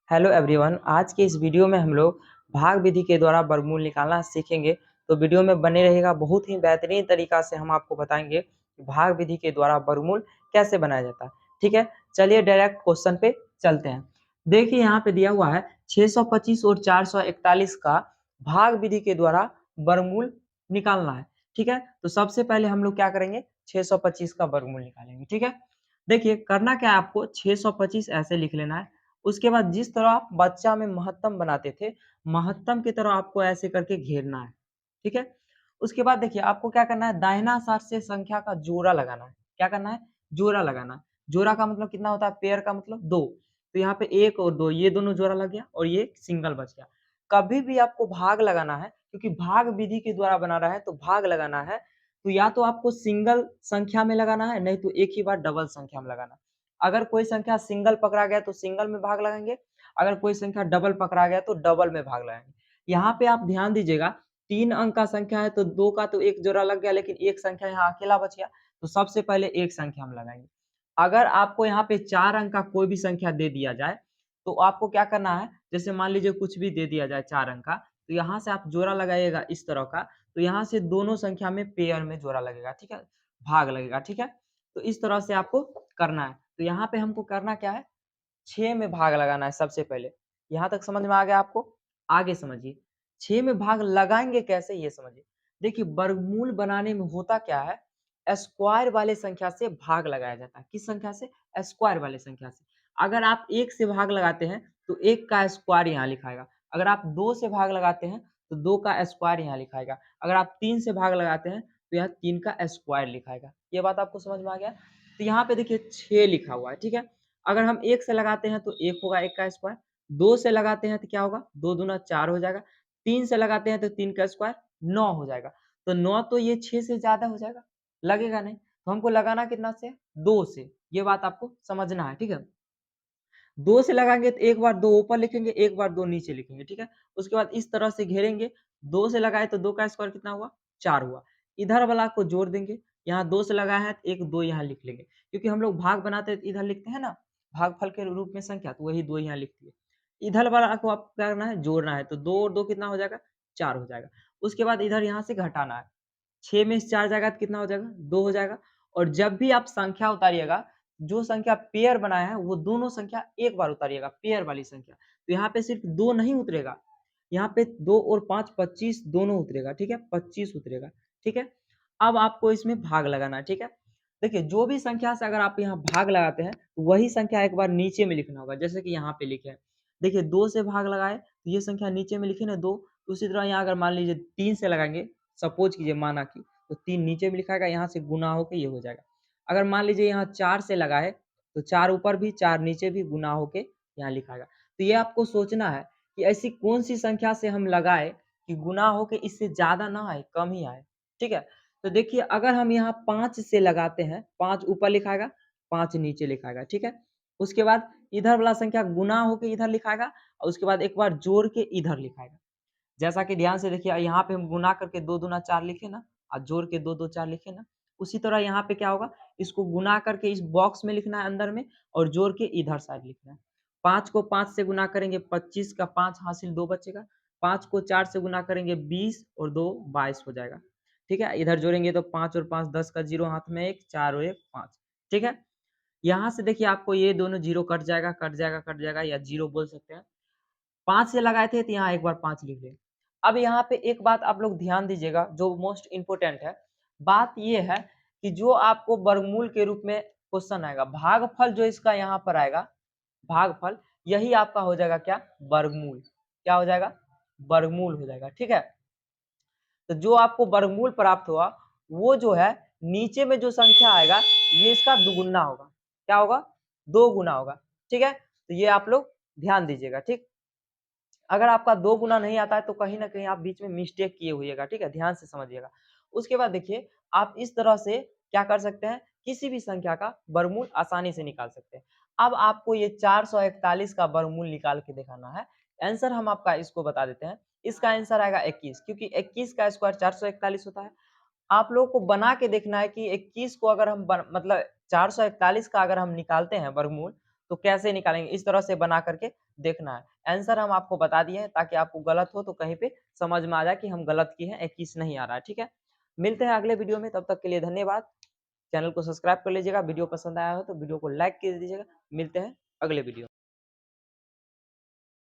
Hello everyone, आज के इस वीडियो में हम लोग भाग विधि के द्वारा वर्गमूल निकालना सीखेंगे। तो वीडियो में बने रहेगा। बहुत ही बेहतरीन तरीका से हम आपको बताएंगे कि भाग विधि के द्वारा वर्गमूल कैसे बनाया जाता है। ठीक है, चलिए डायरेक्ट क्वेश्चन पे चलते हैं। देखिए यहाँ पे दिया हुआ है 625 और 441 का भाग विधि के द्वारा वर्गमूल निकालना है। ठीक है, तो सबसे पहले हम लोग क्या करेंगे, 625 का वर्गमूल निकालेंगे। ठीक है, देखिए करना क्या है, आपको 625 ऐसे लिख लेना है। उसके बाद जिस तरह आप बच्चा में महत्तम बनाते थे, महत्तम की तरह आपको ऐसे करके घेरना है। ठीक है, उसके बाद देखिए आपको क्या करना है, दाहिना साइड से संख्या का जोड़ा लगाना है। क्या करना है, जोड़ा लगाना है। जोड़ा का मतलब कितना होता है, पेयर का मतलब दो। तो यहाँ पे एक और दो, ये दोनों जोड़ा लग गया और ये सिंगल बच गया। कभी भी आपको भाग लगाना है, क्योंकि भाग विधि के द्वारा बना रहा है तो भाग लगाना है, तो या तो आपको सिंगल संख्या में लगाना है, नहीं तो एक ही बार डबल संख्या में लगाना है। अगर कोई संख्या सिंगल पकड़ा गया तो सिंगल में भाग लगाएंगे, अगर कोई संख्या डबल पकड़ा गया तो डबल में भाग लगाएंगे। यहाँ पे आप ध्यान दीजिएगा, 3 अंक का संख्या है तो 2 का तो एक जोड़ा लग गया, लेकिन एक संख्या यहाँ अकेला बच गया, तो सबसे पहले एक संख्या हम लगाएंगे। अगर आपको यहाँ पे 4 अंक का कोई भी संख्या दे दिया जाए, तो आपको क्या करना है, जैसे मान लीजिए कुछ भी दे दिया जाए 4 अंक का, तो यहाँ से आप जोड़ा लगाइएगा इस तरह का, तो यहाँ से दोनों संख्या में पेयर में जोड़ा लगेगा। ठीक है, भाग लगेगा। ठीक है, तो इस तरह से आपको करना है। तो यहाँ पे हमको करना क्या है, 6 में भाग लगाना है सबसे पहले। यहाँ तक समझ में आ गया आपको? आगे समझिए, 6 में भाग लगाएंगे कैसे ये समझिए। देखिए वर्गमूल बनाने में होता क्या है, स्क्वायर वाले संख्या से भाग लगाया जाता है। किस संख्या से? स्क्वायर वाले संख्या से। अगर आप 1 से भाग लगाते हैं तो 1 का स्क्वायर यहाँ लिखाएगा। अगर आप 2 से भाग लगाते हैं तो 2 का स्क्वायर यहाँ लिखाएगा। अगर आप 3 से भाग लगाते हैं तो यहाँ 3 का स्क्वायर लिखाएगा। ये बात आपको समझ में आ गया? तो यहाँ पे देखिए 6 लिखा हुआ है। ठीक है, अगर हम 1 से लगाते हैं तो 1 होगा, 1 का स्क्वायर। 2 से लगाते हैं तो क्या होगा, 2 दूना 4 हो जाएगा। 3 से लगाते हैं तो 3 का स्क्वायर 9 हो जाएगा। तो 9 तो ये 6 से ज़्यादा हो जाएगा, लगेगा नहीं। तो हमको लगाना कितना से, 2 से। ये बात आपको समझना है। ठीक है, 2 से लगाएंगे तो एक बार 2 ऊपर लिखेंगे, एक बार 2 नीचे लिखेंगे। ठीक है, उसके बाद इस तरह से घेरेंगे। 2 से लगाए तो 2 का स्क्वायर कितना हुआ, 4 हुआ। इधर वाला को जोड़ देंगे, यहाँ 2 से लगाया है तो एक 2 यहाँ लिख लेंगे, क्योंकि हम लोग भाग बनाते हैं तो इधर लिखते हैं ना, भागफल के रूप में संख्या, तो वही 2 यहाँ लिख दिए। इधर वाला को आपको क्या करना है, जोड़ना है। तो 2 और 2 कितना हो जाएगा, 4 हो जाएगा। उसके बाद इधर यहाँ से घटाना है, 6 में से 4 जाएगा तो कितना हो जाएगा, 2 हो जाएगा। और जब भी आप संख्या उतारिएगा, जो संख्या पेयर बनाया है वो दोनों संख्या एक बार उतारिएगा, पेयर वाली संख्या। तो यहाँ पे सिर्फ 2 नहीं उतरेगा, यहाँ पे 2 और 5 25 दोनों उतरेगा। ठीक है, 25 उतरेगा। ठीक है, अब आपको इसमें भाग लगाना है। ठीक है, देखिए जो भी संख्या से अगर आप यहाँ भाग लगाते हैं तो वही संख्या एक बार नीचे में लिखना होगा, जैसे कि यहाँ पे लिखे हैं। देखिए 2 से भाग लगाए तो ये संख्या नीचे में लिखे ना 2, तो उसी तरह यहाँ अगर मान लीजिए 3 से लगाएंगे, सपोज कीजिए माना कि, तो 3 नीचे में लिखाएगा, यहाँ से गुना होके ये हो जाएगा। अगर मान लीजिए यहाँ 4 से लगाए तो 4 ऊपर भी 4 नीचे भी गुना होके यहाँ लिखाएगा। तो ये आपको सोचना है कि ऐसी कौन सी संख्या से हम लगाए कि गुना होके इससे ज्यादा ना आए, कम ही आए। ठीक है, तो देखिए अगर हम यहाँ 5 से लगाते हैं, 5 ऊपर लिखाएगा, 5 नीचे लिखाएगा। ठीक है, उसके बाद इधर वाला संख्या गुना होके इधर लिखाएगा, और उसके बाद एक बार जोड़ के इधर लिखाएगा। जैसा कि ध्यान से देखिए, यहाँ पे हम गुना करके 2 दूना 4 लिखे ना, और जोड़ के 2 2 4 लिखे ना, उसी तरह यहाँ पे क्या होगा, इसको गुना करके इस बॉक्स में लिखना है अंदर में, और जोड़ के इधर साइड लिखना है। 5 को 5 से गुना करेंगे 25 का 5 हासिल 2 बचेगा। 5 को 4 से गुना करेंगे 20 और 2 22 हो जाएगा। ठीक है, इधर जोड़ेंगे तो 5 और 5 10 का 0 हाथ में 1, 4 और 1 5। ठीक है, यहाँ से देखिए आपको ये दोनों 0 कट जाएगा, कट जाएगा, कट जाएगा, या 0 बोल सकते हैं। 5 से लगाए थे तो यहाँ एक बार 5 लिख लें। अब यहाँ पे एक बात आप लोग ध्यान दीजिएगा जो मोस्ट इम्पोर्टेंट है। बात ये है कि जो आपको वर्गमूल के रूप में क्वेश्चन आएगा, भागफल जो इसका यहाँ पर आएगा, भागफल यही आपका हो जाएगा क्या, वर्गमूल। क्या हो जाएगा, वर्गमूल हो जाएगा। ठीक है, तो जो आपको वर्गमूल प्राप्त हुआ वो जो है, नीचे में जो संख्या आएगा ये इसका दुगुना होगा। क्या होगा, 2 गुना होगा। ठीक है, तो ये आप लोग ध्यान दीजिएगा। ठीक, अगर आपका 2 गुना नहीं आता है तो कहीं ना कहीं आप बीच में मिस्टेक किए हुईएगा। ठीक है, ध्यान से समझिएगा। उसके बाद देखिए आप इस तरह से क्या कर सकते हैं, किसी भी संख्या का वर्गमूल आसानी से निकाल सकते हैं। अब आपको ये 441 का वर्गमूल निकाल के दिखाना है। आंसर हम आपका इसको बता देते हैं। इसका आंसर आएगा 21, क्योंकि 21 का स्क्वायर 441 होता है। आप लोगों को बना के देखना है कि 21 को अगर हम मतलब 441 का अगर हम निकालते हैं वर्गमूल, तो कैसे निकालेंगे, इस तरह से बना करके देखना है। आंसर हम आपको बता दिए हैं ताकि आपको गलत हो तो कहीं पे समझ में आ जाए कि हम गलत किए हैं, 21 नहीं आ रहा है, ठीक है? मिलते हैं अगले वीडियो में, तब तक के लिए धन्यवाद। चैनल को सब्सक्राइब कर लीजिएगा, वीडियो पसंद आया हो तो वीडियो को लाइक कर दीजिएगा। मिलते हैं अगले वीडियो